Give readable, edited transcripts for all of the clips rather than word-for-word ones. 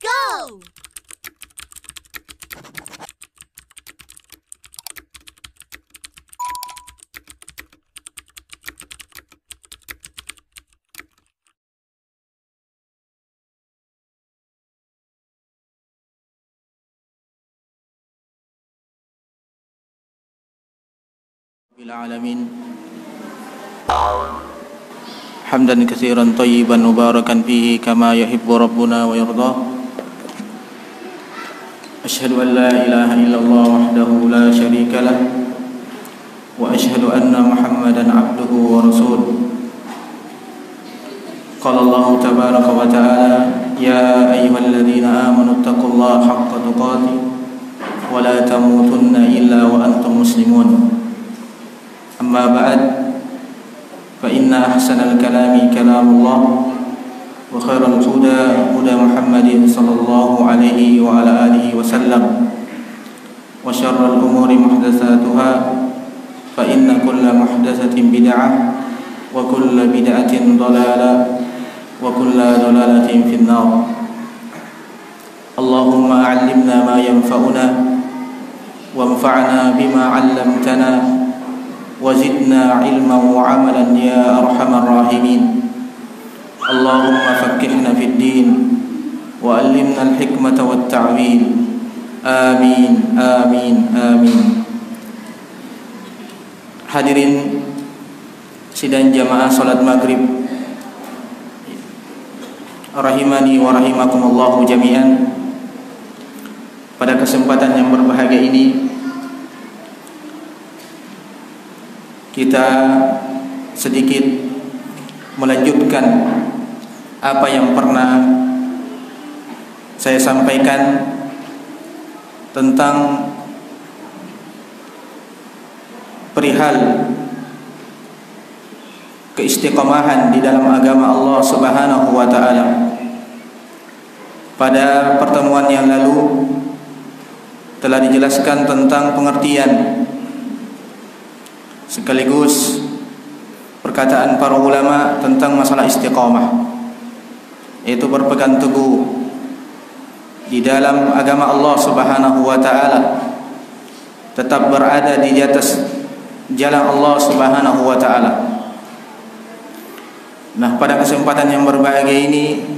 Go! Alamin. Hamdan katsiran thayyiban mubarakan fihi kama yuhibbu rabbuna wa yarda. Asyhadu an la ilaha illallah wahdahu la syarika lah wa asyhadu anna Muhammadan abduhu wa rasuluh. Qala Allah tabaraka wa ta'ala, ya ayyuhalladzina amanu taqullaha haqqa tuqatih wa la tamutunna illa wa antum muslimun. أما بعد فإن أحسن الكلام كلام الله وخير الهدى هدى محمد صلى الله عليه وعلى آله وسلم وشر الأمور محدثاتها فإن كل محدثة بدعة وكل بدعة ضلالة وكل ضلالة في النار. اللهم علمنا ما ينفعنا وانفعنا بما علمتنا وزدنا علما وعملا يا أرحم الراحمين. اللهم فقهنا في الدين وعلمنا الحكمة والتعويل. آمين آمين آمين. Hadirin sidang jamaah salat maghrib rahimani wa rahimakumullahu jami'an. Pada kesempatan yang berbahagia ini kita sedikit melanjutkan apa yang pernah saya sampaikan tentang perihal keistiqomahan di dalam agama Allah Subhanahu wa taala. Pada pertemuan yang lalu telah dijelaskan tentang pengertian sekaligus perkataan para ulama tentang masalah istiqamah, yaitu berpegang teguh di dalam agama Allah Subhanahu wa taala, tetap berada di atas jalan Allah Subhanahu wa taala. Nah, pada kesempatan yang berbahagia ini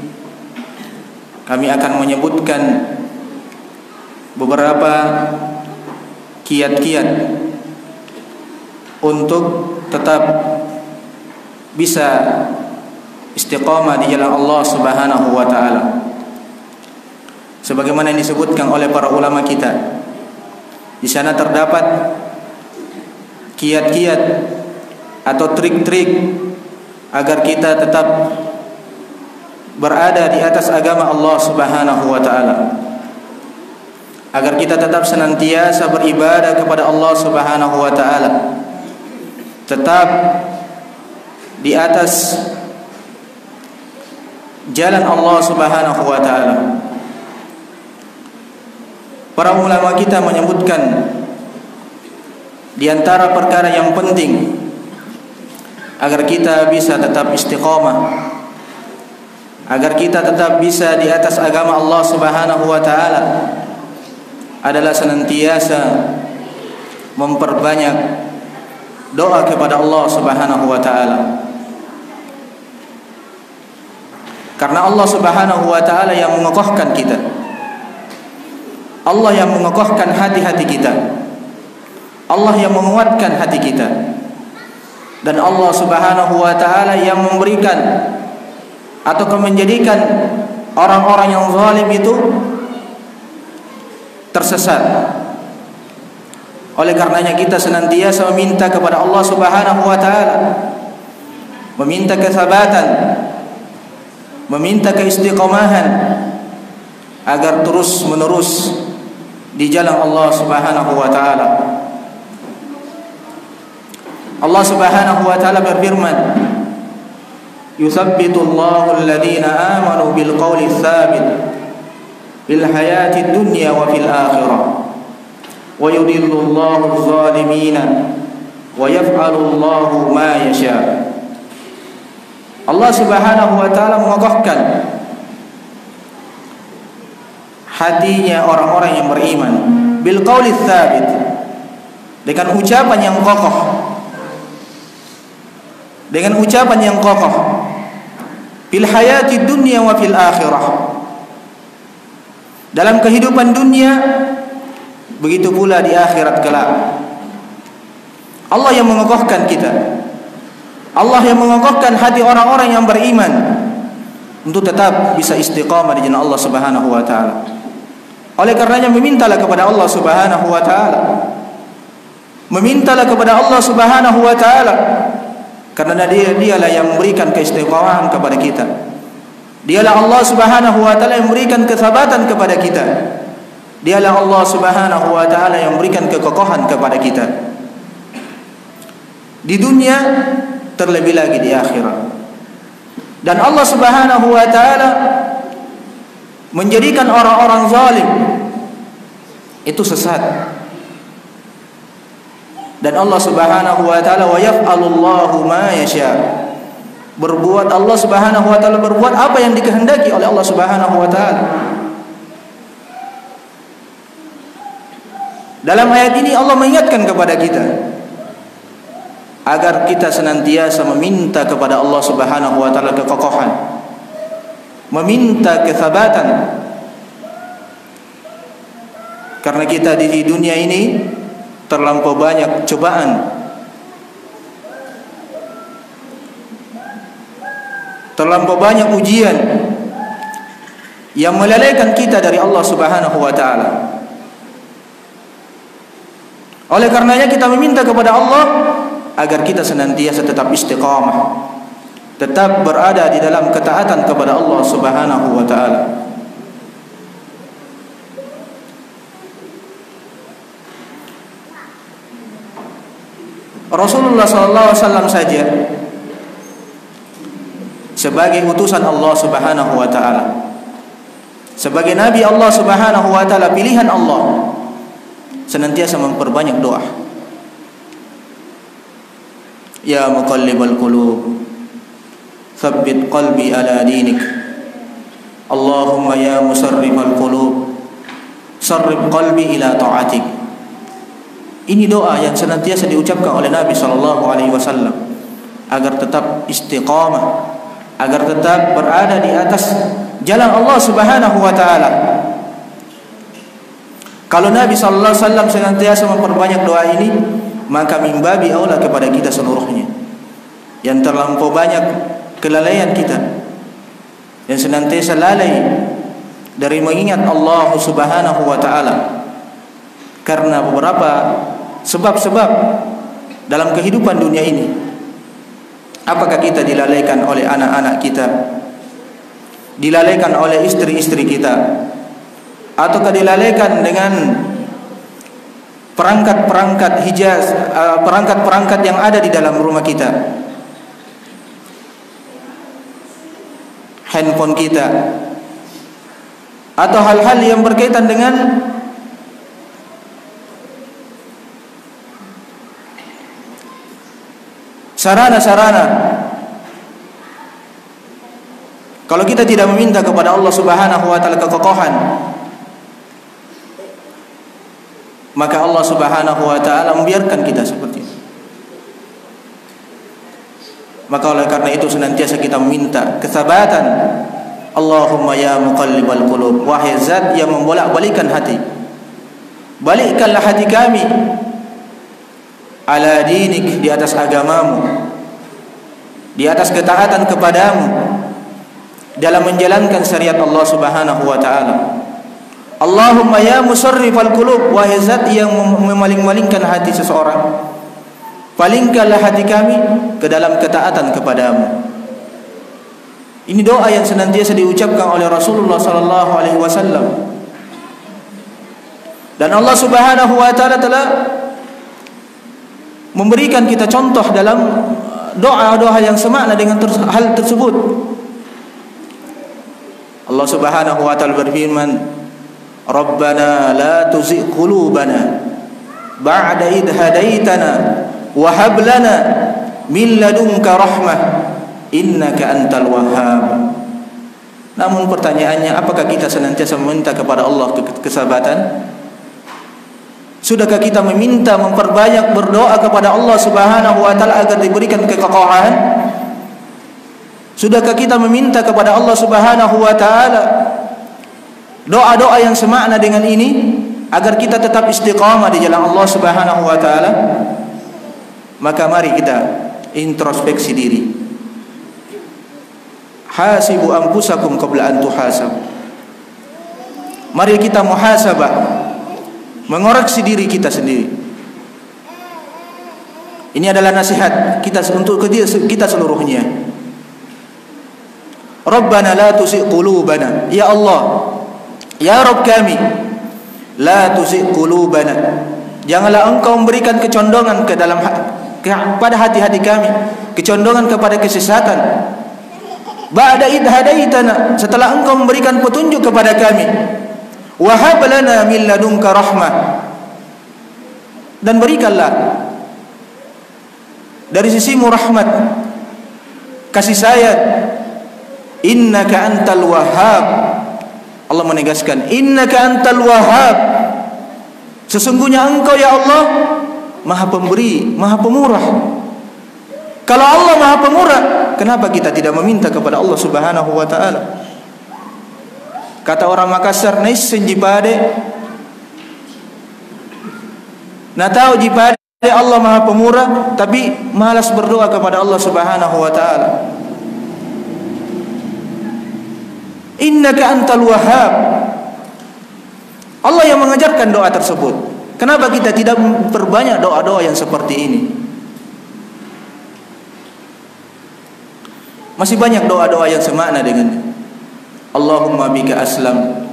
kami akan menyebutkan beberapa kiat-kiat untuk tetap bisa istiqamah di jalan Allah Subhanahu wa taala. Sebagaimana yang disebutkan oleh para ulama kita, di sana terdapat kiat-kiat atau trik-trik agar kita tetap berada di atas agama Allah Subhanahu wa taala, agar kita tetap senantiasa beribadah kepada Allah Subhanahu wa taala, tetap di atas jalan Allah Subhanahu wa taala. Para ulama kita menyebutkan di antara perkara yang penting agar kita bisa tetap istiqamah, agar kita tetap bisa di atas agama Allah Subhanahu wa taala adalah senantiasa memperbanyak doa kepada Allah Subhanahu wa taala. Karena Allah Subhanahu wa taala yang mengokohkan kita. Allah yang mengokohkan hati-hati kita. Allah yang menguatkan hati kita. Dan Allah Subhanahu wa taala yang memberikan atau menjadikan orang-orang yang zalim itu tersesat. Oleh karenanya kita senantiasa meminta kepada Allah Subhanahu wa taala, meminta kesabatan, meminta keistiqomahan agar terus menerus di jalan Allah Subhanahu wa taala. Allah Subhanahu wa taala berfirman, "Yutsabbitullahu alladhina amanu bil qawli tsabit fil hayatid dunya wa fil akhirah. Wa yudhillullahu adh-dhalimina wa yaf'alullahu ma yasha." Allah Subhanahu wa taala mengokohkan hatinya orang-orang yang beriman bil qauli tsabit, dengan ucapan yang kokoh, dengan ucapan yang kokoh fil hayati dunya wa fil akhirah, dalam kehidupan dunia begitu pula di akhirat kelak. Allah yang mengokohkan kita, Allah yang mengokohkan hati orang-orang yang beriman untuk tetap bisa istiqamah di jalan Allah Subhanahu wa taala. Oleh karenanya memintalah kepada Allah Subhanahu wa taala. Memintalah kepada Allah Subhanahu wa taala, karena dialah yang memberikan keistiqomahan kepada kita. Dialah Allah Subhanahu wa taala yang memberikan kesabatan kepada kita. Dialah Allah Subhanahu wa taala yang memberikan kekokohan kepada kita di dunia, terlebih lagi di akhirat. Dan Allah Subhanahu wa taala menjadikan orang-orang zalim itu sesat. Dan Allah Subhanahu wa taala wa yaf'alullahu ma yasha. Berbuat Allah Subhanahu wa taala berbuat apa yang dikehendaki oleh Allah Subhanahu wa taala. Dalam ayat ini Allah mengingatkan kepada kita agar kita senantiasa meminta kepada Allah Subhanahu wa taala kekokohan, meminta kesabatan, karena kita di dunia ini terlampau banyak cobaan, terlampau banyak ujian yang melalaikan kita dari Allah Subhanahu wa taala. Oleh karenanya kita meminta kepada Allah agar kita senantiasa tetap istiqamah, tetap berada di dalam ketaatan kepada Allah Subhanahu wa taala. Rasulullah sallallahu alaihi wasallam saja sebagai utusan Allah Subhanahu wa taala, sebagai nabi Allah Subhanahu wa taala, pilihan Allah, senantiasa memperbanyak doa. Ya muqallibal qulub, tsabbit qalbi ala dinik. Allahumma ya musarrifal qulub, sarrif qalbi ila ta'atik. Ini doa yang senantiasa diucapkan oleh Nabi SAW agar tetap istiqamah, agar tetap berada di atas jalan Allah Subhanahu wa taala. Kalau Nabi SAW senantiasa memperbanyak doa ini, maka mimbabi aula kepada kita seluruhnya yang terlampau banyak kelalaian kita, yang senantiasa lalai dari mengingat Allah Subhanahu wa taala karena beberapa sebab-sebab dalam kehidupan dunia ini. Apakah kita dilalaikan oleh anak-anak kita, dilalaikan oleh istri-istri kita, ataukah dilalaikan dengan perangkat-perangkat hijaz, perangkat-perangkat yang ada di dalam rumah kita, handphone kita, atau hal-hal yang berkaitan dengan sarana-sarana. Kalau kita tidak meminta kepada Allah Subhanahu wa taala kekokohan, maka Allah Subhanahu wa taala membiarkan kita seperti itu. Maka oleh karena itu senantiasa kita meminta kesabatan. Allahumma ya muqallibal qulub, wahai zat yang membolak-balikan hati, balikkanlah hati kami ala dinik, di atas agamamu, di atas ketaatan kepadamu, dalam menjalankan syariat Allah Subhanahu wa taala. Allahumma ya musarrifal qulub, wahai zat yang memaling-malingkan hati seseorang, palingkanlah hati kami ke dalam ketaatan kepadamu. Ini doa yang senantiasa diucapkan oleh Rasulullah sallallahu alaihi wasallam. Dan Allah Subhanahu wa taala telah memberikan kita contoh dalam doa-doa yang semakna dengan hal tersebut. Allah Subhanahu wa taala berfirman, Rabbana la tuzigh qulubana ba'da idh hadaitana wa hab lana min ladunka rahmah innaka antal wahhab. Namun pertanyaannya, apakah kita senantiasa meminta kepada Allah kesabaran? Sudahkah kita meminta, memperbanyak berdoa kepada Allah Subhanahu wa taala agar diberikan kekokohan? Sudahkah kita meminta kepada Allah Subhanahu wa taala doa-doa yang semakna dengan ini agar kita tetap istiqamah di jalan Allah Subhanahu wa taala? Maka mari kita introspeksi diri. Hasibu anfusakum qabla an tuhasab. Mari kita muhasabah, mengoreksi diri kita sendiri. Ini adalah nasihat kita untuk kita seluruhnya. Rabbana la tuzigh qulubana, ya Allah, ya Rabb kami, la tuzigh qulubana, janganlah engkau memberikan kecondongan pada hati-hati kami, kecondongan kepada kesesatan. Ba'da idh hadaitana, setelah engkau memberikan petunjuk kepada kami. Wa hab lana min ladunka rahmah, dan berikanlah dari sisimu rahmat, kasih sayang. Innaka antal wahhab. Allah menegaskan, innaka antal wahhab, sesungguhnya engkau ya Allah Maha Pemberi, Maha Pemurah. Kalau Allah Maha Pemurah, kenapa kita tidak meminta kepada Allah Subhanahu wa taala? Kata orang Makassar, naisin jipade, nah tahu jipade Allah Maha Pemurah, tapi malas berdoa kepada Allah Subhanahu wa taala. Innaka antal wahhab. Allah yang mengajarkan doa tersebut. Kenapa kita tidak memperbanyak doa-doa yang seperti ini? Masih banyak doa-doa yang semakna dengannya. Allahumma bika aslam,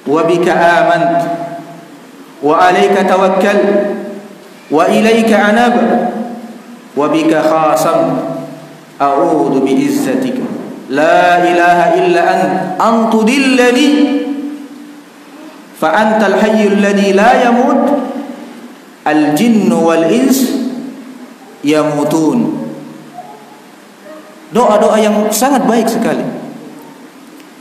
wa bika amant, wa alayka tawakkal, wa ilayka anab, wa bika khasam, a'udhu bi'izzatika la ilaha illa an tudillani fa antal hayyul ladzi la yamut, al jinnu wal ins yamutun. Doa-doa yang sangat baik sekali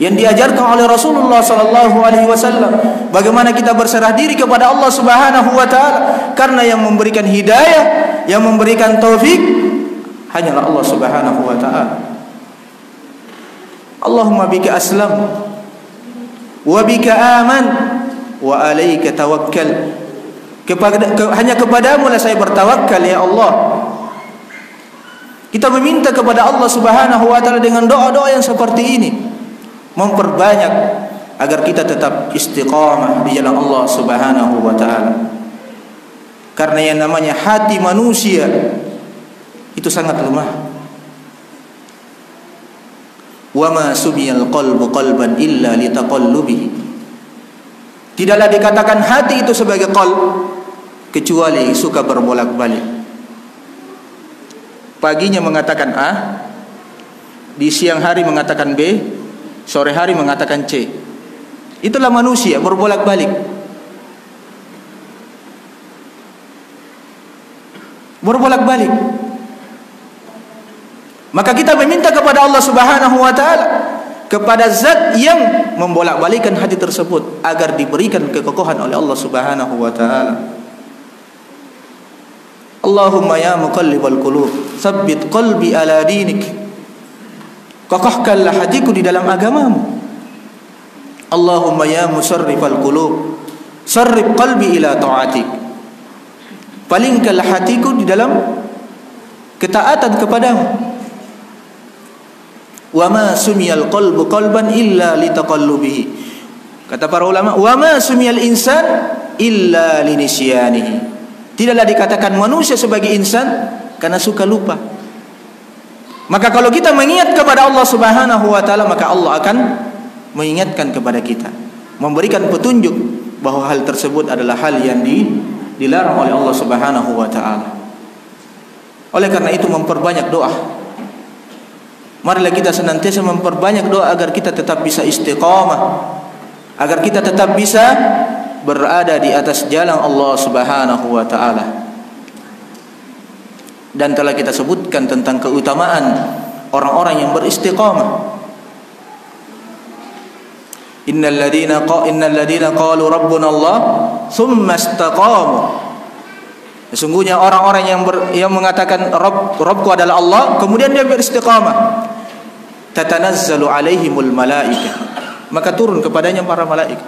yang diajarkan oleh Rasulullah sallallahu alaihi wasallam. Bagaimana kita berserah diri kepada Allah Subhanahu wa taala, karena yang memberikan hidayah, yang memberikan taufik hanyalah Allah Subhanahu wa taala. Allahumma bika aslam, wa bika aman, wa alaika tawakkal. Hanya kepadamu lah saya bertawakal ya Allah. Kita meminta kepada Allah Subhanahu wa taala dengan doa-doa yang seperti ini, memperbanyak agar kita tetap istiqamah di jalan Allah Subhanahu wa taala. Karena yang namanya hati manusia itu sangat lemah. Wa ma sumiyal qalbu qalban illa litaqallubihi. Tidaklah dikatakan hati itu sebagai qalb kecuali suka berbolak-balik. Paginya mengatakan A, di siang hari mengatakan B, sore hari mengatakan C. Itulah manusia, berbolak-balik. Berbolak-balik. Maka kita meminta kepada Allah Subhanahu wa taala, kepada zat yang membolak-balikkan hati tersebut, agar diberikan kekokohan oleh Allah Subhanahu wa taala. Allahumma ya muqallibal qulub, tsabbit qalbi ala dinik. Kokohkanlah hatiku di dalam agamamu. Allahumma ya musarrifal qulub, sarrif qalbi ila ta'atik. Palingkanlah hatiku di dalam ketaatan kepadamu. Wa ma sumiyal qalbu qalban illa litaqallubihi. Kata para ulama, wa ma sumiyal insan illa linisyanihi. Tidaklah dikatakan manusia sebagai insan karena suka lupa. Maka kalau kita mengingat kepada Allah Subhanahu wa taala, maka Allah akan mengingatkan kepada kita, memberikan petunjuk bahwa hal tersebut adalah hal yang dilarang oleh Allah Subhanahu wa taala. Oleh karena itu memperbanyak doa. Marilah kita senantiasa memperbanyak doa agar kita tetap bisa istiqamah, agar kita tetap bisa berada di atas jalan Allah Subhanahu wa taala. Dan telah kita sebutkan tentang keutamaan orang-orang yang beristiqamah. Innal ladina qalu rabbuna Allah thumma istaqamu. Sesungguhnya orang-orang yang mengatakan Rabbku adalah Allah, kemudian dia beristiqamah. Tatanazzalu alaihimul malaikah, maka turun kepadanya para malaikat.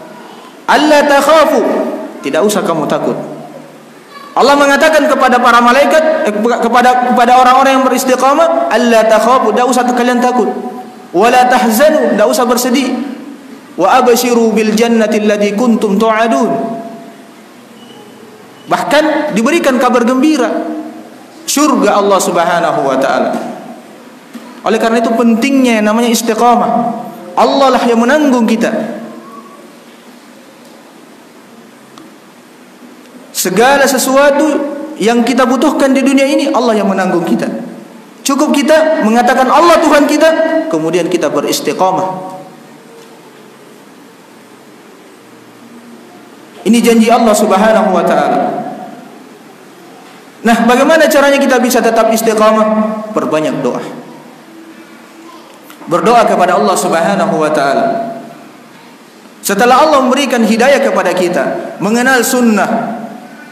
Alla takhafu, tidak usah kamu takut. Allah mengatakan kepada para malaikat, kepada orang-orang yang beristiqamah, alla takhafu, tidak usah kalian takut. Wala tahzanu, tidak usah bersedih. Wa abshiru bil jannati allati kuntum tu'adun. Bahkan diberikan kabar gembira surga Allah Subhanahu wa taala. Oleh karena itu pentingnya yang namanya istiqamah. Allah lah yang menanggung kita. Segala sesuatu yang kita butuhkan di dunia ini Allah yang menanggung kita. Cukup kita mengatakan Allah Tuhan kita, kemudian kita beristiqamah. Ini janji Allah Subhanahu wa taala. Nah, bagaimana caranya kita bisa tetap istiqamah? Perbanyak doa. Berdoa kepada Allah Subhanahu wa taala. Setelah Allah memberikan hidayah kepada kita, mengenal sunnah,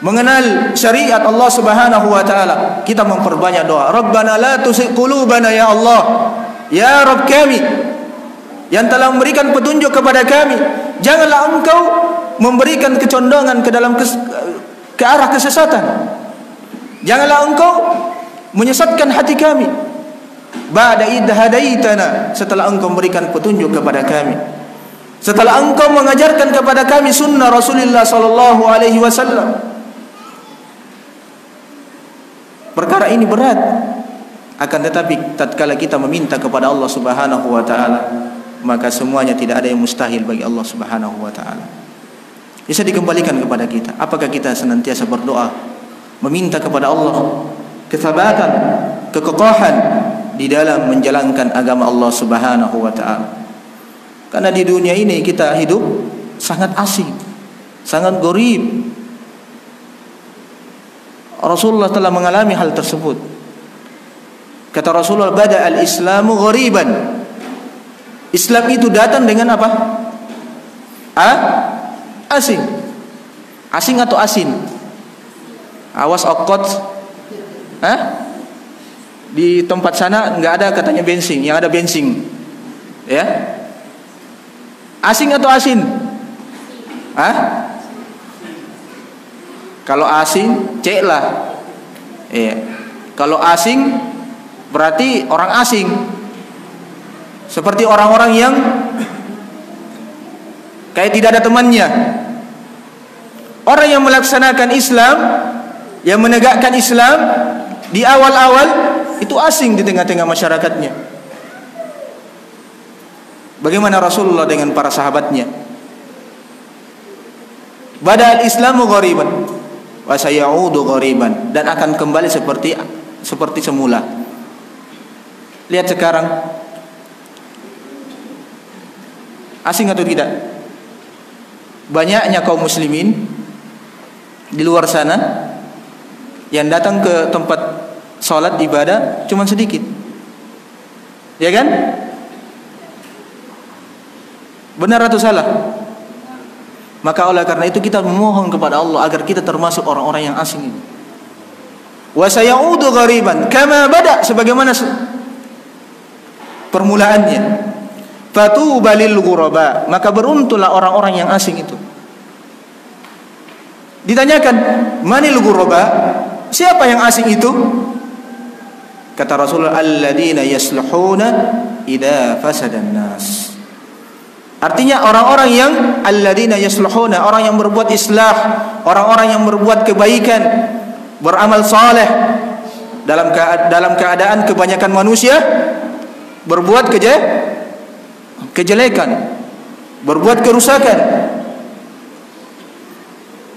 mengenal syariat Allah Subhanahu wa taala, kita memperbanyak doa. Rabbana la tuzigh qulubana ya Allah. Ya Rabb kami yang telah memberikan petunjuk kepada kami, janganlah Engkau memberikan kecondongan ke arah kesesatan. Janganlah Engkau menyesatkan hati kami. Ba'da idh hadaitana, setelah Engkau memberikan petunjuk kepada kami, setelah Engkau mengajarkan kepada kami sunnah Rasulullah sallallahu alaihi wasallam. Perkara ini berat, akan tetapi tatkala kita meminta kepada Allah Subhanahu wa taala, maka semuanya tidak ada yang mustahil bagi Allah Subhanahu wa taala. Bisa dikembalikan kepada kita. Apakah kita senantiasa berdoa, meminta kepada Allah kesabatan, kekokohan di dalam menjalankan agama Allah Subhanahu wa taala. Karena di dunia ini kita hidup sangat asing, sangat gharib. Rasulullah telah mengalami hal tersebut. Kata Rasulullah, bada al-islamu ghariban. Islam itu datang dengan apa? Asing. Asing atau asin? Awas okot. Di tempat sana nggak ada katanya bensin, yang ada bensin. Ya. Asing atau asin? Kalau asing, cek lah. Iya. Kalau asing berarti orang asing. Seperti orang-orang yang kayak tidak ada temannya. Orang yang melaksanakan Islam, yang menegakkan Islam di awal-awal itu asing di tengah-tengah masyarakatnya. Bagaimana Rasulullah dengan para sahabatnya? Bada al-islamu ghariban wa sayaudu ghariban, dan akan kembali seperti semula. Lihat sekarang, asing atau tidak? Banyaknya kaum muslimin di luar sana yang datang ke tempat salat ibadah cuma sedikit. Ya kan? Benar atau salah? Maka oleh karena itu kita memohon kepada Allah agar kita termasuk orang-orang yang asing ini. Wa sayaudu ghariban kama bada, sebagaimana permulaannya. Fatuba lil ghuraba, maka beruntunglah orang-orang yang asing itu. Ditanyakan, manil ghuraba? Siapa yang asing itu? Kata Rasulullah, alladzina yasluhuna idza fasadan nas. Artinya orang-orang yang alladzina yasluhuna, orang yang berbuat islah, orang-orang yang berbuat kebaikan, beramal saleh dalam keadaan kebanyakan manusia berbuat kejelekan, berbuat kerusakan.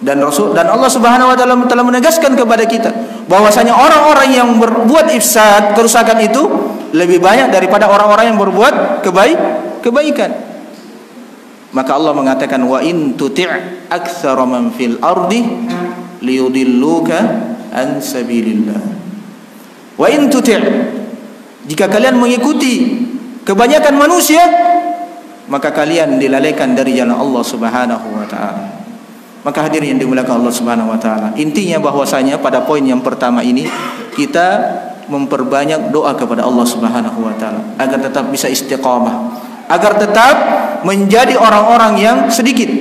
Dan Allah Subhanahu wa taala telah menegaskan kepada kita bahwasanya orang-orang yang berbuat ifsad, kerusakan itu lebih banyak daripada orang-orang yang berbuat kebaikan. Maka Allah mengatakan, wa in tuti' aktsara man fil ardi liyudilluka an sabilillah. Wa in tuti', jika kalian mengikuti kebanyakan manusia, maka kalian dilalaikan dari jalan Allah Subhanahu wa taala. Maka hadirin yang dimuliakan Allah Subhanahu wa taala, intinya bahwasanya pada poin yang pertama ini kita memperbanyak doa kepada Allah Subhanahu wa taala agar tetap bisa istiqamah, agar tetap menjadi orang-orang yang sedikit.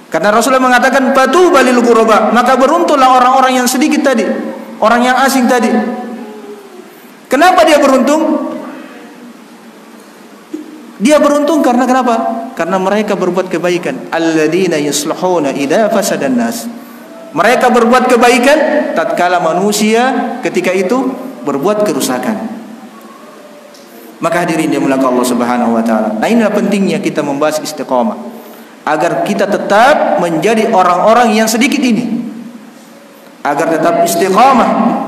Karena Rasulullah mengatakan fatuba lil ghuraba, maka beruntunglah orang-orang yang sedikit tadi, orang yang asing tadi. Kenapa dia beruntung? Dia beruntung karena kenapa? Karena mereka berbuat kebaikan. Alladzina yuslihuna idza fasadan nas. Mereka berbuat kebaikan tatkala manusia ketika itu berbuat kerusakan. Maka hadirin yang dimuliakan Allah Subhanahu wa taala. Nah, inilah pentingnya kita membahas istiqamah agar kita tetap menjadi orang-orang yang sedikit ini. Agar tetap istiqamah.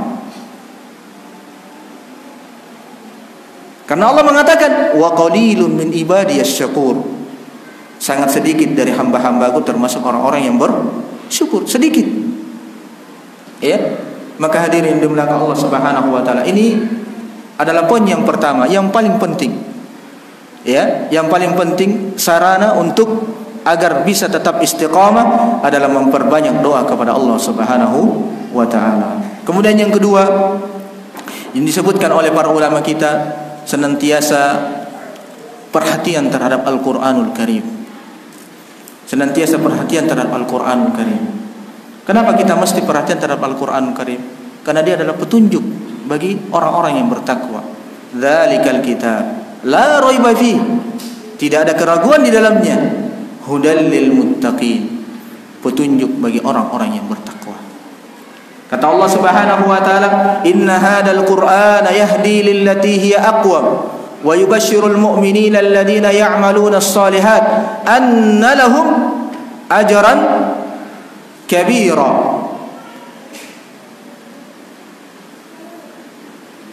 Karena Allah mengatakan wa qalilun min ibadiyas syakur. Sangat sedikit dari hamba-hambaku termasuk orang-orang yang bersyukur, sedikit. Ya. Maka hadirin dimuliakan Allah Subhanahu wa taala. Ini adalah poin yang pertama, yang paling penting. Ya, yang paling penting sarana untuk agar bisa tetap istiqamah adalah memperbanyak doa kepada Allah Subhanahu wa taala. Kemudian yang kedua yang disebutkan oleh para ulama kita, senantiasa perhatian terhadap Al-Quranul Karim. Senantiasa perhatian terhadap Al-Quranul Karim. Kenapa kita mesti perhatian terhadap Al-Quranul Karim? Karena dia adalah petunjuk bagi orang-orang yang bertakwa. Dzalikal kitab la raiba fi, tidak ada keraguan di dalamnya. Hudal lil muttaqin, petunjuk bagi orang-orang yang bertakwa. Kata Allah Subhanahu wa taala, "Inna hadzal Qur'ana yahdi lillati hiya aqwam wa yubashshirul mu'minina alladziina ya'maluna as-shalihat anna lahum ajran kabira."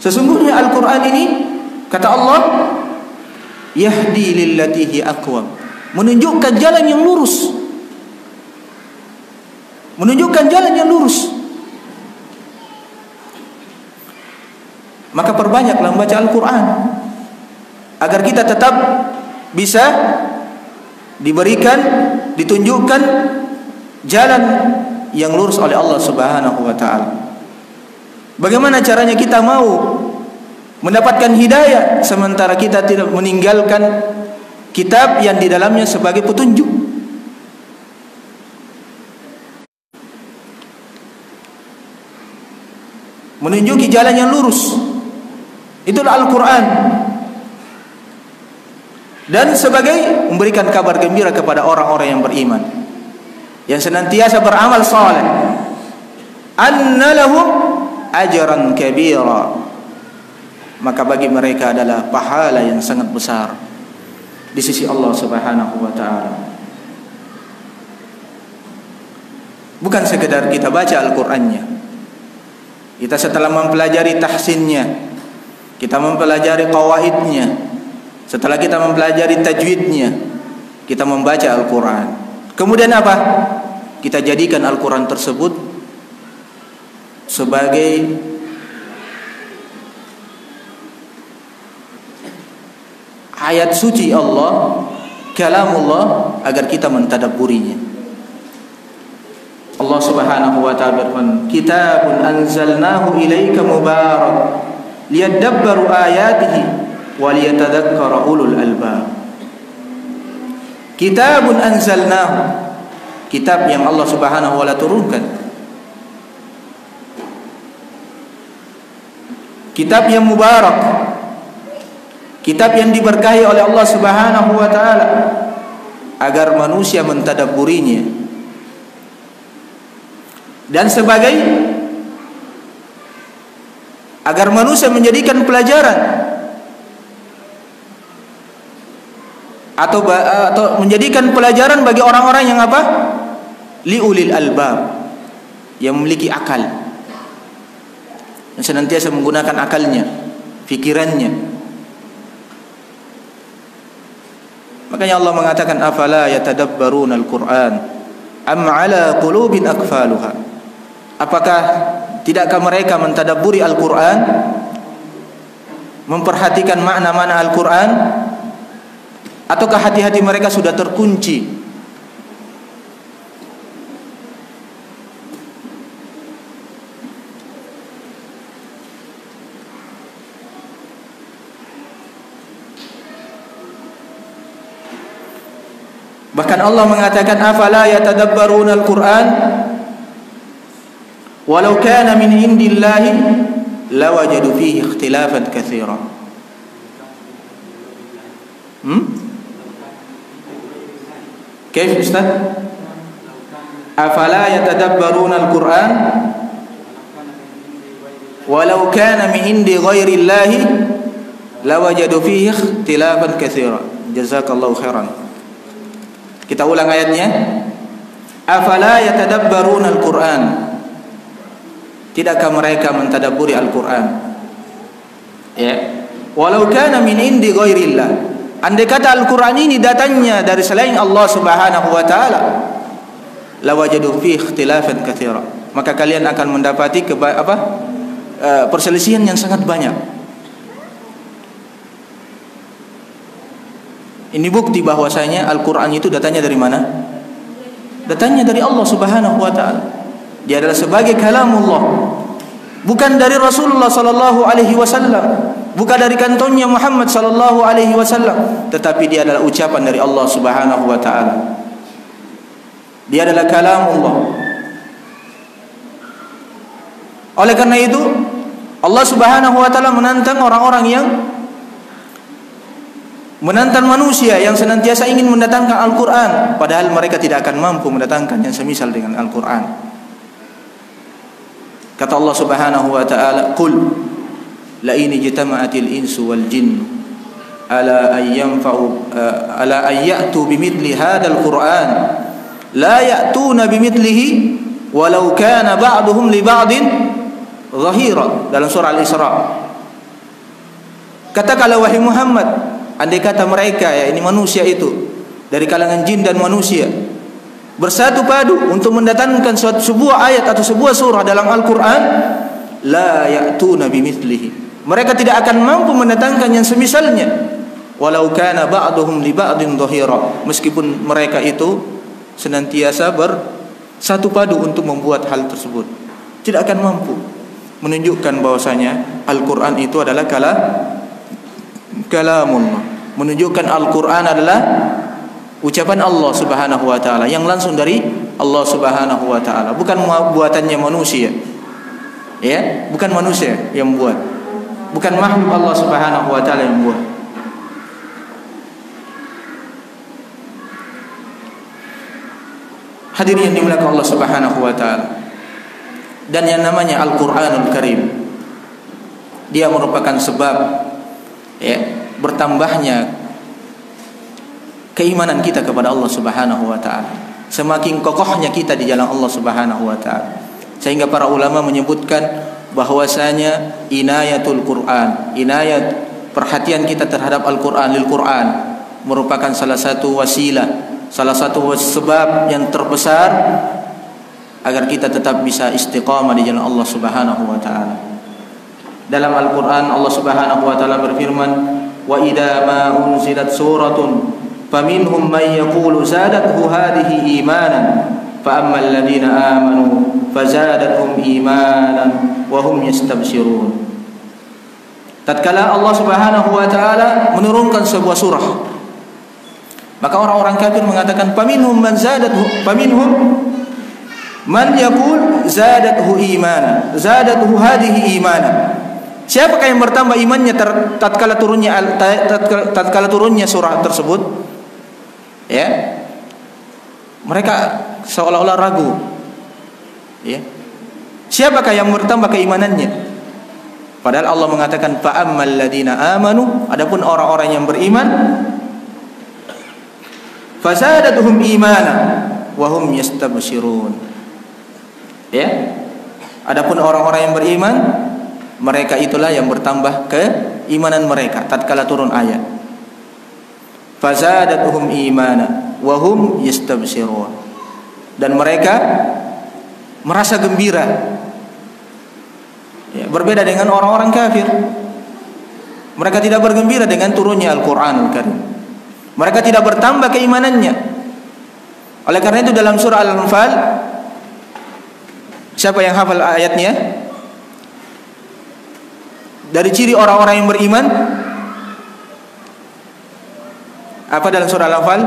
Sesungguhnya Al-Qur'an ini, kata Allah, yahdi lillati hiya aqwam, menunjukkan jalan yang lurus. Menunjukkan jalan yang lurus. Maka perbanyaklah membaca Al-Quran agar kita tetap bisa diberikan, ditunjukkan jalan yang lurus oleh Allah Subhanahu wa taala. Bagaimana caranya kita mau mendapatkan hidayah sementara kita tidak meninggalkan kitab yang di dalamnya sebagai petunjuk? Menunjuki jalan yang lurus, itulah Al-Quran. Dan sebagai memberikan kabar gembira kepada orang-orang yang beriman, yang senantiasa beramal saleh, anna lahum ajran kabira, maka bagi mereka adalah pahala yang sangat besar di sisi Allah Subhanahu wa taala. Bukan sekedar kita baca Al-Qur'annya, kita setelah mempelajari tahsinnya, kita mempelajari qawaidnya, setelah kita mempelajari tajwidnya, kita membaca Al-Quran. Kemudian apa? Kita jadikan Al-Quran tersebut sebagai ayat suci Allah, kalamullah, agar kita mentadabburinya. Allah Subhanahu wa ta'ala berfirman, "Kitabun anzalnahu ilaika mubarak liyadabbaru ayatihi wa liyatadhakkara ulul albab." Kitabun anzalnahu, kitab yang Allah Subhanahu wa ta'ala turunkan, kitab yang mubarak, kitab yang diberkahi oleh Allah Subhanahu wa ta'ala, agar manusia mentadabburinya. Dan sebagai agar manusia menjadikan pelajaran atau menjadikan pelajaran bagi orang-orang yang apa? Liulil albab, yang memiliki akal, yang senantiasa menggunakan akalnya, pikirannya. Makanya Allah mengatakan, afala yatadabbaruna al-Qur'an am ala qulubin akfaluha. Apakah Tidakkah mereka mentadabburi Al-Quran, memperhatikan makna-makna Al-Quran? Ataukah hati-hati mereka sudah terkunci? Bahkan Allah mengatakan, afala yatadabbaruna al-Quran walau kana min indillahi lawajadu fihi ikhtilafan katsira. Kaif Ustaz? Afala yatadabbaruna al-Quran walau kana min indi ghairillahi lawajadu fihi ikhtilafan katsira. Jazakallahu khairan. Kita ulang ayatnya. Afala yatadabbaruna al-Quran. Tidakkah mereka mentadabburi Al-Quran? Ya. Walau kana min indi ghairillah. Andai kata Al-Quran ini datangnya dari selain Allah Subhanahu wa taala, lawajadu fi ikhtilafan katsira. Maka kalian akan mendapati perselisihan yang sangat banyak. Ini bukti bahwasanya Al-Quran itu datangnya dari mana? Datangnya dari Allah Subhanahu wa taala. Dia adalah sebagai kalamullah, bukan dari Rasulullah sallallahu alaihi wasallam, bukan dari kantongnya Muhammad sallallahu alaihi wasallam, tetapi dia adalah ucapan dari Allah Subhanahu wa taala. Dia adalah kalamullah. Oleh karena itu, Allah Subhanahu wa taala menantang orang-orang yang menantang manusia yang senantiasa ingin mendatangkan Al-Quran, padahal mereka tidak akan mampu mendatangkan yang semisal dengan Al-Quran. Kata Allah Subhanahu wa ta'ala, qul la in ijtama'atil insu wal jinn ala an ya'tu bimithli hadzal Qur'an la ya'tuna bimithlihi walau kana ba'duhum li ba'din dhahira. Dalam surah Al-Isra. Katakanlah wahai Muhammad, andai kata mereka, ya ini manusia itu, dari kalangan jin dan manusia, bersatu padu untuk mendatangkan sebuah ayat atau sebuah surah dalam Al-Quran, la ya'tuna bimithlihi, mereka tidak akan mampu mendatangkan yang semisalnya, walau kana ba'duhum li ba'din dhahira, meskipun mereka itu senantiasa bersatu padu untuk membuat hal tersebut, tidak akan mampu. Menunjukkan bahwasanya Al-Quran itu adalah kalamullah, menunjukkan Al-Quran adalah ucapan Allah Subhanahu wa taala yang langsung dari Allah Subhanahu wa taala, bukan buatannya manusia. Ya, bukan manusia yang buat, bukan makhluk Allah Subhanahu wa taala yang buat. Hadirin yang dimuliakan Allah Subhanahu wa taala. Dan yang namanya Al-Qur'anul Karim, dia merupakan sebab bertambahnya keimanan kita kepada Allah Subhanahu wa taala, semakin kokohnya kita di jalan Allah Subhanahu wa taala, sehingga para ulama menyebutkan bahwasanya inayatul Quran, inayat perhatian kita terhadap Al-Quran, lil Quran, merupakan salah satu wasilah, salah satu sebab yang terbesar agar kita tetap bisa istiqamah di jalan Allah Subhanahu wa taala. Dalam Al-Quran Allah Subhanahu wa taala berfirman, wa idza ma unzilat suratun faminhum man yaqulu zadathu hadhihi imanan fa ammal ladzina amanu fazadathum imanan wa hum yastabshirun. Tatkala Allah Subhanahu wa taala menurunkan sebuah surah, maka orang-orang kafir mengatakan faminhum man yaqul zadathu imanan, zadathu hadhihi imanan. Siapakah yang bertambah imannya tatkala turunnya surah tersebut? Ya, mereka seolah-olah ragu. Ya, siapakah yang bertambah keimanannya? Padahal Allah mengatakan fa ammal ladzina amanu, adapun orang-orang yang beriman, fazadatuhum imana wa hum yastabshirun. Ya, adapun orang-orang yang beriman, mereka itulah yang bertambah keimanan mereka tatkala turun ayat. Fazadatuhum imana wa hum yastabshirun. Dan mereka merasa gembira Ya, berbeda dengan orang-orang kafir. Mereka tidak bergembira dengan turunnya Al-Qur'anul Karim. Mereka tidak bertambah keimanannya. Oleh karena itu dalam surah Al-Anfal, siapa yang hafal ayatnya? Dari ciri orang-orang yang beriman apa dalam surah Al-Anfal?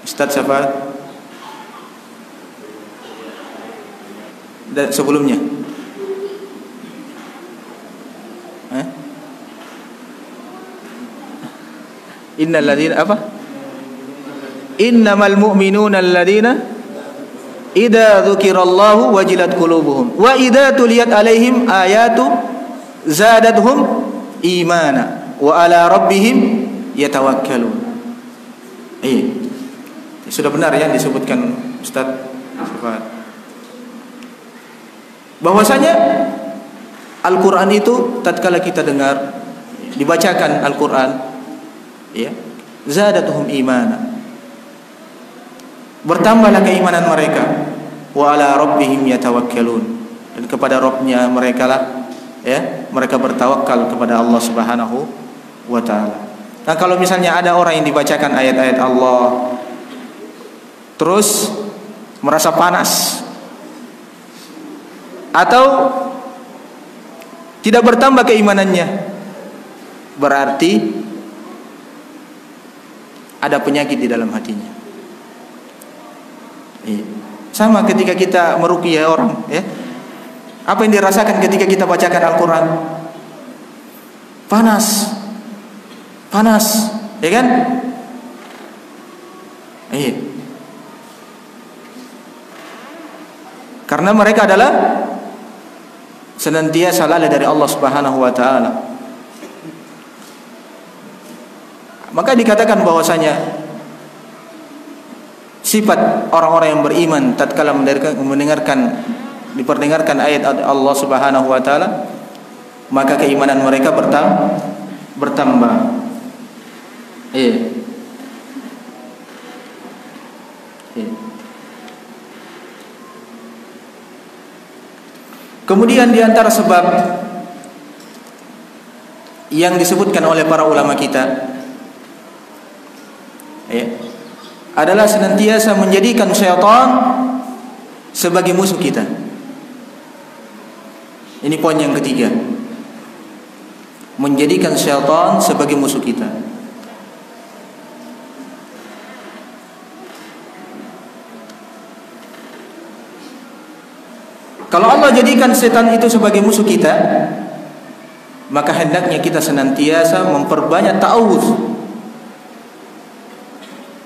Ustaz siapa? Dan sebelumnya Innal ladzina apa? Innamal mu'minuna alladzina idza dzukirallahu wajilat qulubuhum wa idza tuliyat alaihim ayatu zadatuhum imana wa ala rabbihim yatawakkalun. Sudah benar ya disebutkan Ustaz Sifat, bahwasanya Al-Qur'an itu tatkala kita dengar dibacakan Al-Qur'an, ya, zadatuhum imana, bertambahlah keimanan mereka, wa ala rabbihim yatawakkalun, dan kepada Rabbnya mereka lah, ya, mereka bertawakal kepada Allah Subhanahu wa taala. Nah, kalau misalnya ada orang yang dibacakan ayat-ayat Allah terus merasa panas atau tidak bertambah keimanannya, berarti ada penyakit di dalam hatinya. Sama ketika kita meruqyah orang, ya. Apa yang dirasakan ketika kita bacakan Al-Qur'an? Panas. Panas, ya kan? Karena mereka adalah senantiasa lalai dari Allah Subhanahu wa taala. Maka dikatakan bahwasanya sifat orang-orang yang beriman tatkala diperdengarkan ayat Allah Subhanahu wa taala, maka keimanan mereka bertambah. Kemudian di antara sebab yang disebutkan oleh para ulama kita, adalah senantiasa menjadikan syaitan sebagai musuh kita. Ini poin yang ketiga, menjadikan syaitan sebagai musuh kita. Kalau Allah jadikan setan itu sebagai musuh kita, maka hendaknya kita senantiasa memperbanyak ta'awudz,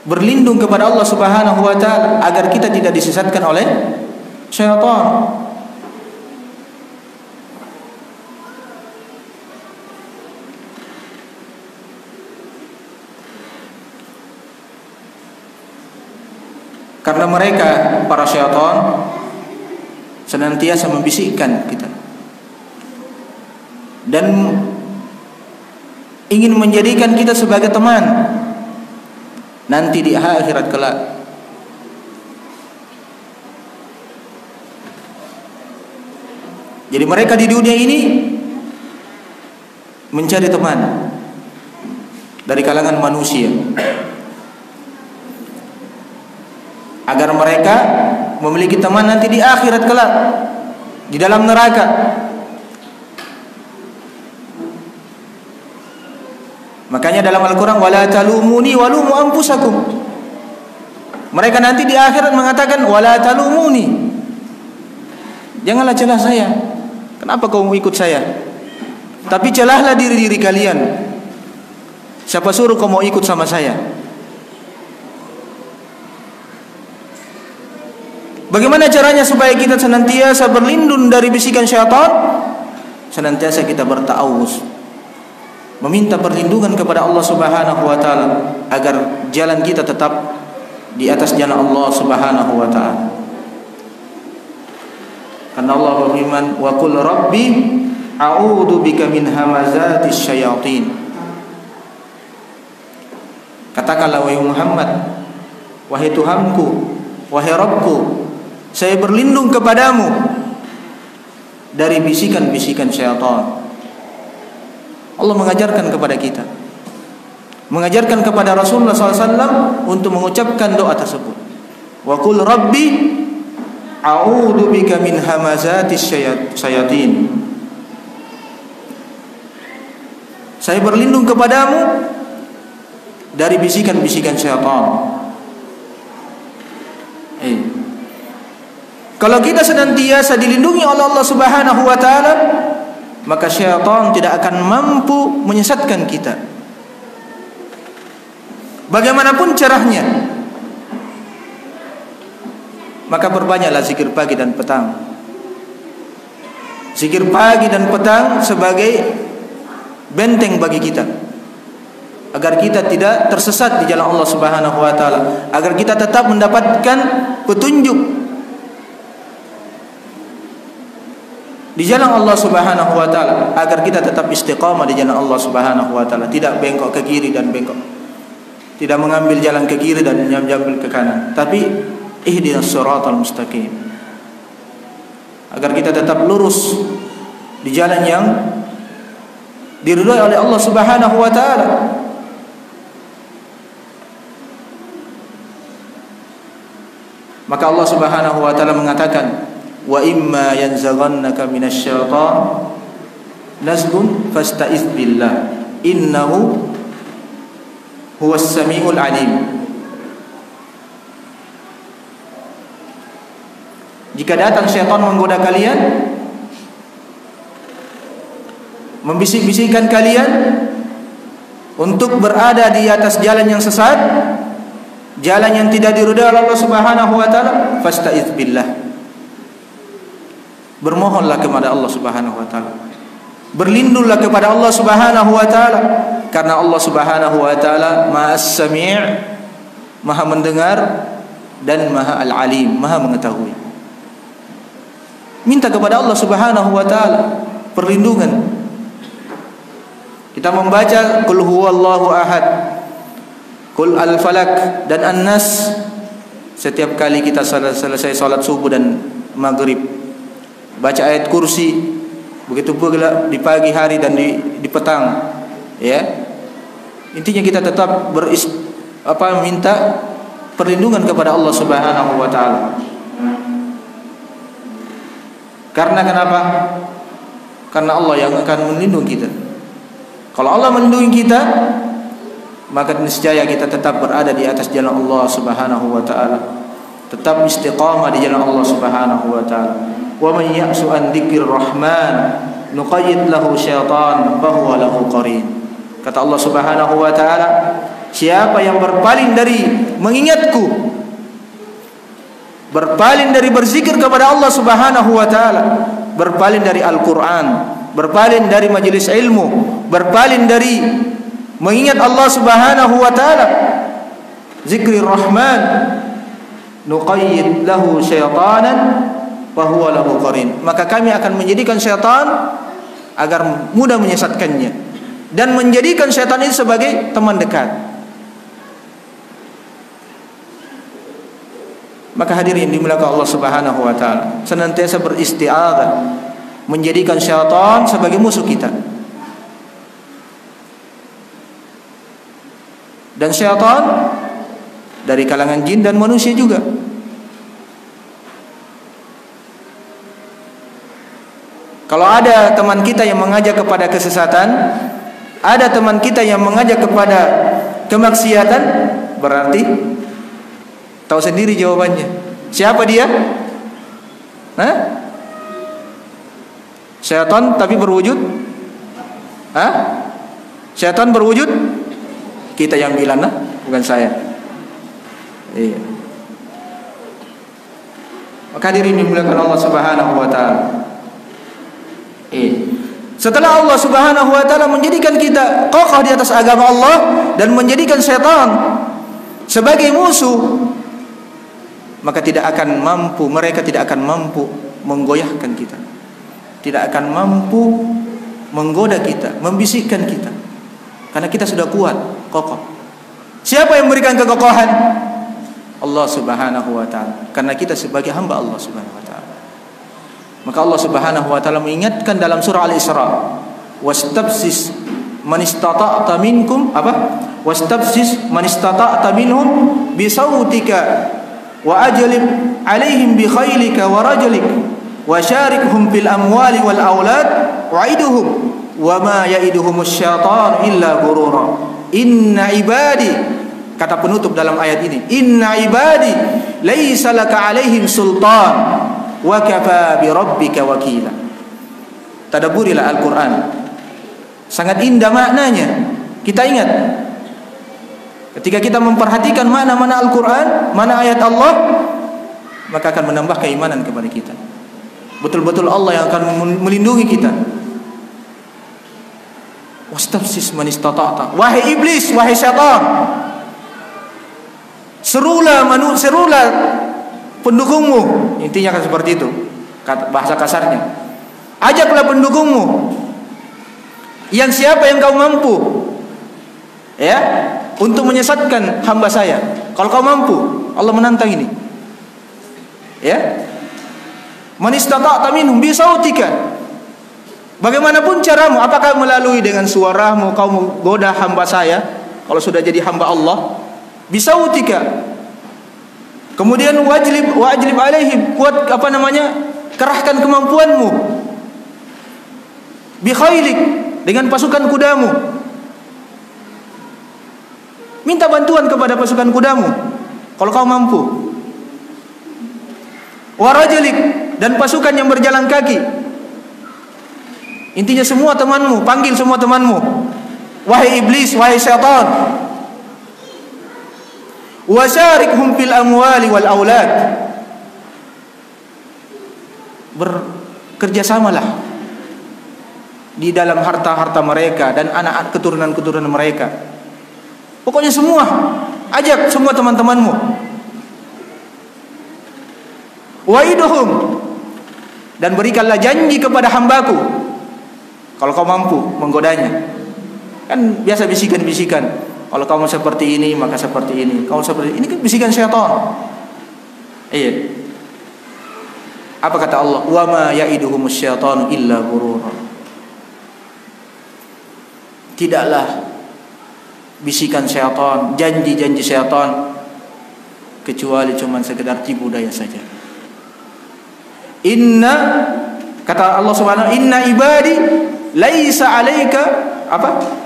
berlindung kepada Allah Subhanahu wa taala agar kita tidak disesatkan oleh syaitan. Karena mereka, para syaitan, senantiasa membisikkan kita dan ingin menjadikan kita sebagai teman nanti di akhirat kelak. Jadi mereka di dunia ini mencari teman dari kalangan manusia agar mereka memiliki teman nanti di akhirat kelak di dalam neraka. Makanya dalam Al-Qur'an, wala talumuni walumu anfusakum, mereka nanti di akhirat mengatakan wala talumuni, janganlah celah saya, kenapa kau ikut saya, tapi celahlah diri-diri kalian, siapa suruh kau mau ikut sama saya. Bagaimana caranya supaya kita senantiasa berlindung dari bisikan syaitan? Senantiasa kita berta'awuz, meminta perlindungan kepada Allah Subhanahu wa taala agar jalan kita tetap di atas jalan Allah Subhanahu wa taala. Karena Allah berfirman, wa qul rabbi a'udzu bika min hamazatis syayatin. Katakanlah wahai Muhammad, wahai Tuhanku, wahai Rabbku, saya berlindung kepadamu dari bisikan-bisikan syaitan. Allah mengajarkan kepada kita, mengajarkan kepada Rasulullah SAW untuk mengucapkan doa tersebut. Wa qul rabbi a'udzu bika min hamazatis syayatin. Saya berlindung kepadamu dari bisikan-bisikan syaitan. Kalau kita senantiasa dilindungi oleh Allah Subhanahu wa taala, maka syaitan tidak akan mampu menyesatkan kita. Bagaimanapun caranya, maka perbanyaklah zikir pagi dan petang. Zikir pagi dan petang sebagai benteng bagi kita, agar kita tidak tersesat di jalan Allah Subhanahu wa taala, agar kita tetap mendapatkan petunjuk di jalan Allah Subhanahu wa taala, agar kita tetap istiqamah di jalan Allah Subhanahu wa taala, tidak bengkok ke kiri dan bengkok, tidak mengambil jalan ke kiri dan mengambil ke kanan, tapi ihdinas siratal mustaqim, agar kita tetap lurus di jalan yang diridhai oleh Allah Subhanahu wa taala. Maka Allah Subhanahu wa taala mengatakan, wa imma yanzaghannaka minasy syaitan nazghun fasta'iz billah innahu huwas samiul alim. Jika datang syaitan menggoda kalian, membisik-bisikkan kalian untuk berada di atas jalan yang sesat, jalan yang tidak diridhai oleh Allah Subhanahu wa taala, fasta'iz billah, bermohonlah kepada Allah Subhanahu wa taala, berlindunglah kepada Allah Subhanahu wa taala, karena Allah Subhanahu wa taala Ma'as Sami', Maha mendengar, dan Maha Al-Alim, Maha mengetahui. Minta kepada Allah Subhanahu wa taala perlindungan. Kita membaca Qul huwallahu ahad, Qul al-falak dan an-nas setiap kali kita selesai salat subuh dan maghrib. Baca ayat kursi, begitu pula di pagi hari dan di petang, ya. Intinya kita tetap minta perlindungan kepada Allah Subhanahu wa taala. Karena kenapa? Karena Allah yang akan melindungi kita. Kalau Allah melindungi kita, maka niscaya kita tetap berada di atas jalan Allah Subhanahu wa taala, tetap istiqamah di jalan Allah Subhanahu wa taala. Wa man ya'su an dzikrir rahman nuqayyid lahu syaitan fa huwa lahu qarin. Kata Allah Subhanahu wa taala, siapa yang berpaling dari mengingatku, berpaling dari berzikir kepada Allah Subhanahu wa taala, berpaling dari Al-Qur'an, berpaling dari majelis ilmu, berpaling dari mengingat Allah Subhanahu wa taala, zikrir rahman, nuqayyid lahu syaitanan wa huwa lahu qarin, maka kami akan menjadikan syaitan agar mudah menyesatkannya dan menjadikan syaitan itu sebagai teman dekat. Maka hadirin dimuliakan Allah Subhanahu wa taala, senantiasa beristi'adzah, menjadikan syaitan sebagai musuh kita. Dan syaitan dari kalangan jin dan manusia juga. Kalau ada teman kita yang mengajak kepada kesesatan, ada teman kita yang mengajak kepada kemaksiatan, berarti tahu sendiri jawabannya. Siapa dia? Syaitan tapi berwujud? Syaitan berwujud? Kita yang bilang, bukan saya. Iya. Maka hadirin dimuliakan Allah Subhanahu wa taala. Setelah Allah Subhanahu wa taala menjadikan kita kokoh di atas agama Allah dan menjadikan syaitan sebagai musuh, maka mereka tidak akan mampu menggoyahkan kita, tidak akan mampu menggoda kita, membisikkan kita, karena kita sudah kuat, kokoh. Siapa yang memberikan kekokohan? Allah Subhanahu wa taala, karena kita sebagai hamba Allah Subhanahu wa taala. Maka Allah Subhanahu wa taala mengingatkan dalam surah Al-Isra, wastabsis man istata'ta minkum wastabsis man istata'ta minhum bisautika wa ajlib alaihim bi khailika wa rajlik wa syarikhum fil amwali wal aulad wa'iduhum wa ma ya'iduhumus syaitan illa ghurura. Inna ibadi, kata penutup dalam ayat ini, inna ibadi laisa laka alaihim sultan wa kafa bi rabbika wakila. Tadabburilah Al-Qur'an, sangat indah maknanya. Kita ingat ketika kita memperhatikan mana-mana Al-Qur'an, mana ayat Allah, maka akan menambah keimanan kepada kita. Betul-betul Allah yang akan melindungi kita. Wastabsis man istata'ta, wahai iblis, wahai syaitan, serulah pendukungmu. Intinya kan seperti itu, bahasa kasarnya. Ajaklah pendukungmu, yang siapa yang kau mampu, ya, untuk menyesatkan hamba saya. Kalau kau mampu, Allah menantang ini, ya. Man istata'ta minhum bi sautika, bagaimanapun caramu, apakah melalui dengan suaramu kau menggoda hamba saya kalau sudah jadi hamba Allah, bisautika. Kemudian wajlib alaihim, kuat kerahkan kemampuanmu, bi khailik, dengan pasukan kudamu. Minta bantuan kepada pasukan kudamu kalau kau mampu. Wa rajlik, dan pasukan yang berjalan kaki. Intinya semua temanmu, panggil semua temanmu. Wahai iblis, wahai syaitan. Wa syarikhum fil amwali wal aulad, bekerjasamalah di dalam harta-harta mereka dan anak keturunan-keturunan mereka. Pokoknya semua, ajak semua teman-temanmu. Wa'iduhum, dan berikanlah janji kepada hambaku kalau kau mampu menggodanya. Kan biasa bisikan-bisikan, kalau kamu seperti ini maka seperti ini, kamu seperti ini, kan bisikan syaitan. Iya. Apa kata Allah? Wa ma ya'iduhumus syaitanu illa ghurura. Tidaklah bisikan syaitan, janji-janji syaitan, kecuali cuma sekedar tipu daya saja. Inna, kata Allah Subhanahu, inna ibadi laisa alaika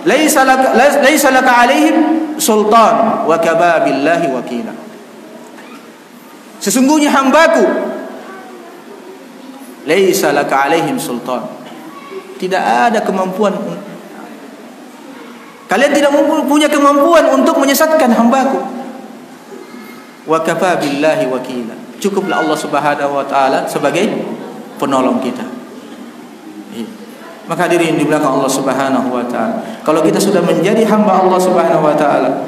laisa laka alaihim sultan wa kafa billahi wakila. Sesungguhnya hambaku, laisa laka alaihim sultan, tidak ada kemampuan, kalian tidak punya kemampuan untuk menyesatkan hambaku. Wa kafa billahi wakila, cukuplah Allah Subhanahu wa taala sebagai penolong kita. Maka hadirin di belakang Allah Subhanahu wa taala, kalau kita sudah menjadi hamba Allah Subhanahu wa taala,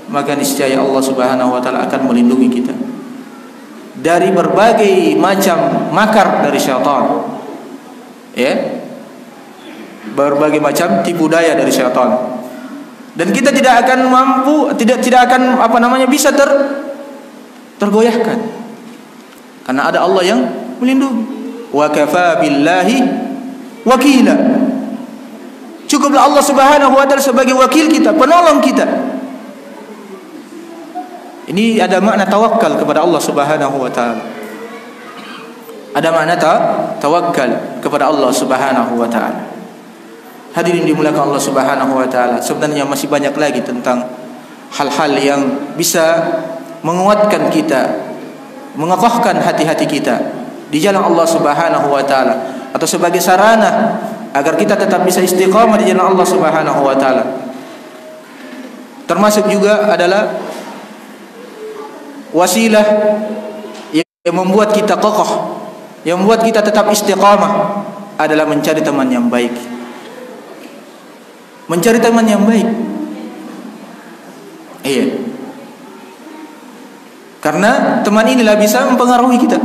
maka niscaya Allah Subhanahu wa taala akan melindungi kita dari berbagai macam makar dari syaitan. Ya. Berbagai macam tipu daya dari syaitan. Dan kita tidak akan mampu, tidak akan bisa tergoyahkan, karena ada Allah yang melindungi. Wa kafa billahi wakila, cukuplah Allah Subhanahu wa taala sebagai wakil kita, penolong kita. Ini ada makna tawakal kepada Allah Subhanahu wa taala. Ada makna tawakal kepada Allah Subhanahu wa taala. Hadirin dimuliakan Allah Subhanahu wa taala, sebenarnya masih banyak lagi tentang hal-hal yang bisa menguatkan kita, mengokohkan hati-hati kita di jalan Allah Subhanahu wa taala, atau sebagai sarana agar kita tetap bisa istiqamah di jalan Allah Subhanahu wa taala. Termasuk juga adalah wasilah yang membuat kita kokoh, yang membuat kita tetap istiqamah, adalah mencari teman yang baik. Mencari teman yang baik. Iya. Karena teman inilah bisa mempengaruhi kita.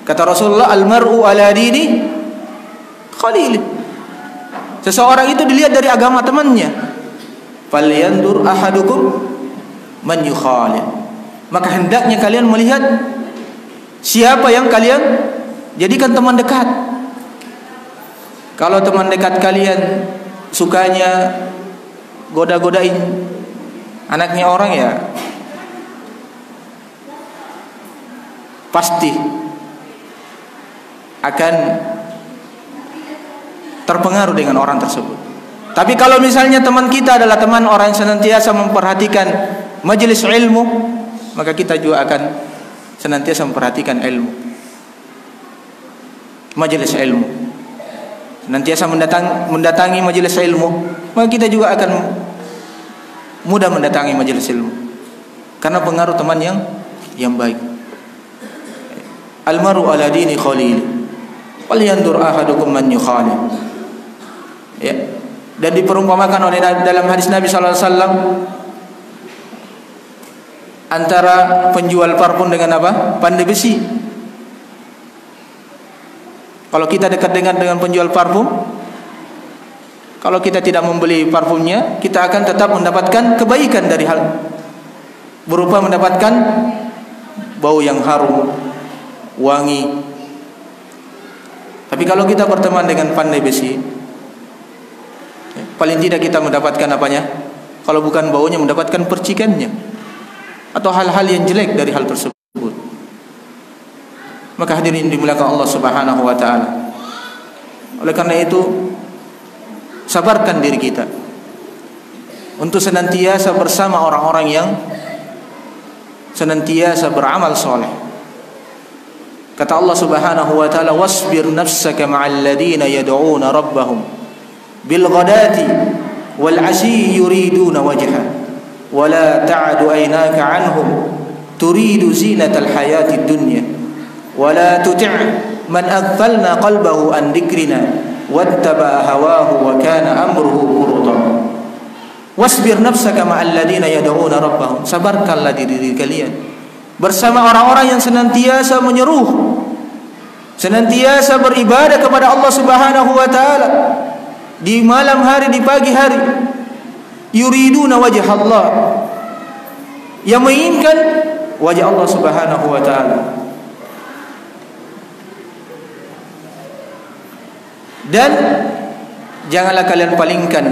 Kata Rasulullah, almar'u ala dini khalil. Seseorang itu dilihat dari agama temannya. Falyandur ahadukum man yukhalil. Maka hendaknya kalian melihat siapa yang kalian jadikan teman dekat. Kalau teman dekat kalian sukanya goda-godain anaknya orang, ya pasti akan terpengaruh dengan orang tersebut. Tapi kalau misalnya teman kita adalah teman orang yang senantiasa memperhatikan majelis ilmu, maka kita juga akan senantiasa memperhatikan ilmu, majelis ilmu, senantiasa mendatangi majelis ilmu, maka kita juga akan mudah mendatangi majelis ilmu karena pengaruh teman yang baik. Al-maru ala dini khalil, falyanzur ahadukum man yukhalil. Ya. Dan diperumpamakan oleh dalam hadis Nabi sallallahu alaihi wasallam antara penjual parfum dengan apa? Pandai besi. Kalau kita dekat dengan penjual parfum, kalau kita tidak membeli parfumnya, kita akan tetap mendapatkan kebaikan dari hal berupa mendapatkan bau yang harum, wangi. Tapi kalau kita berteman dengan pandai besi, paling tidak kita mendapatkan apanya? Kalau bukan baunya, mendapatkan percikannya atau hal-hal yang jelek dari hal tersebut. Maka hadirin dimuliakan Allah Subhanahu wa taala. Oleh karena itu, sabarkan diri kita untuk senantiasa bersama orang-orang yang senantiasa beramal soleh. Kata Allah Subhanahu wa taala, wasbir nafsaka ma'al ladina yad'una rabbahum bil ghadati wal 'ashyi yuriduna wajha wa la ta'du aynaka 'anhum turidu zinatal hayatid dunya wa la tuti' man aghfalna qalbahu an dzikrina wattaba'a hawahu wa kana amruhu furta. Wasbir nafsaka ma'al ladina yad'una rabbahum, sabarkanlah diri kalian bersama orang-orang yang senantiasa menyeru, senantiasa beribadah kepada Allah Subhanahu wa taala di malam hari, di pagi hari. Yuriduna wajh Allah, yang menginginkan wajah Allah Subhanahu wa taala. Dan janganlah kalian palingkan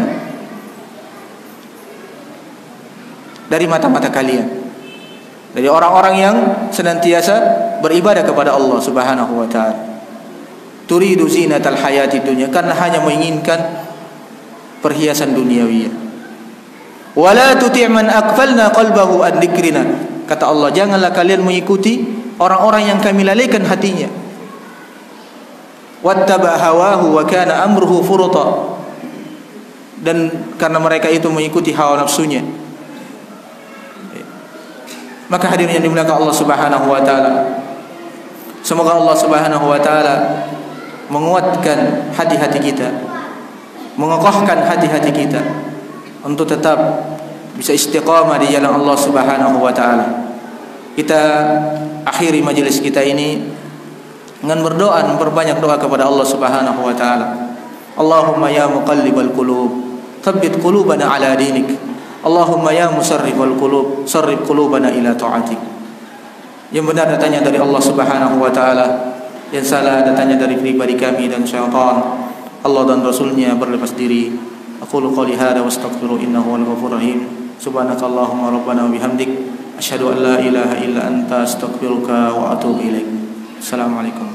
dari mata-mata kalian dari orang-orang yang senantiasa beribadah kepada Allah Subhanahu wa taala. Turidu zinatal hayati dunya, karena hanya menginginkan perhiasan duniawi. Wala tuti' man aqfalna qalbahu an dzikrina. Kata Allah, janganlah kalian mengikuti orang-orang yang kami lalaikan hatinya. Wattaba hawahu wa kana amruhu furta. Dan karena mereka itu mengikuti hawa nafsunya. Maka hadirin yang dimuliakan Allah Subhanahu wa taala, semoga Allah Subhanahu wa taala menguatkan hati-hati kita, mengokohkan hati-hati kita untuk tetap bisa istiqamah di jalan Allah Subhanahu wa taala. Kita akhiri majelis kita ini dengan berdoa, memperbanyak doa kepada Allah Subhanahu wa taala. Allahumma ya muqallibal qulub, tsabbit qulubana ala dinik. Allahumma ya musarrifal qulub, sarrif qulubana ila ta'atik. Yang benar datangnya dari Allah Subhanahu wa taala, yang salah datangnya dari pribadi kami dan syaitan. Allah dan Rasulnya berlepas diri. Aqulu qouli hadza wastaghfiru innahu wal ghafurur rahim. Subhanakallahumma rabbana wa bihamdik asyhadu an la ilaha illa anta astaghfiruka wa atubu ilaik. Assalamualaikum.